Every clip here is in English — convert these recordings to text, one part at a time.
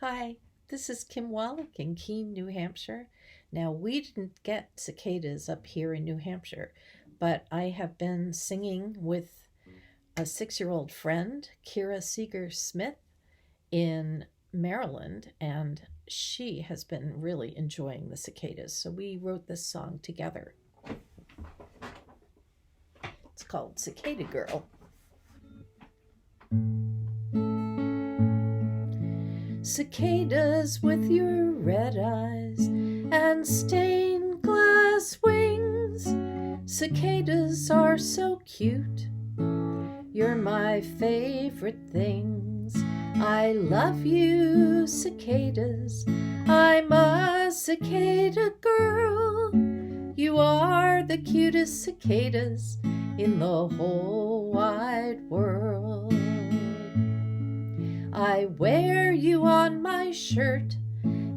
Hi, this is Kim Wallach in Keene, New Hampshire. Now, we didn't get cicadas up here in New Hampshire, but I have been singing with a 6-year-old friend, Kira Seeger Smith, in Maryland, and she has been really enjoying the cicadas. So we wrote this song together. It's called Cicada Girl. Cicadas with your red eyes and stained glass wings. Cicadas are so cute. You're my favorite things. I love you, cicadas. I'm a cicada girl. You are the cutest cicadas in the whole wide world. I wear you on my shirt.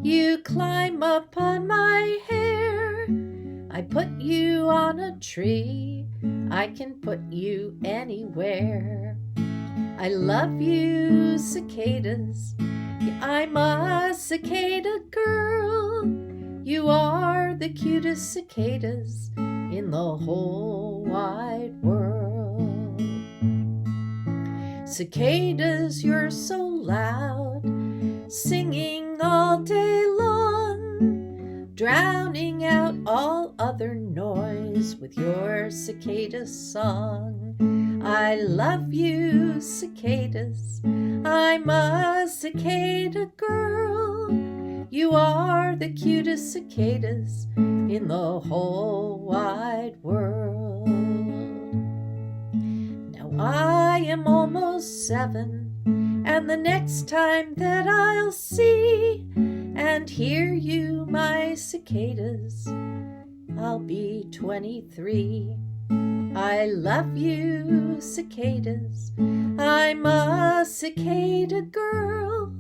You climb up on my hair. I put you on a tree. I can put you anywhere. I love you, cicadas. I'm a cicada girl. You are the cutest cicadas in the whole wide world. Cicadas, you're so loud, singing all day long, drowning out all other noise with your cicada song. I love you, cicadas. I'm a cicada girl. You are the cutest cicadas in the whole wide world. Now I am almost 7, and the next time that I'll see and hear you, my cicadas, I'll be 23. I love you, cicadas. I'm a cicada girl.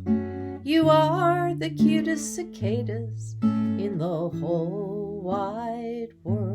You are the cutest cicadas in the whole wide world.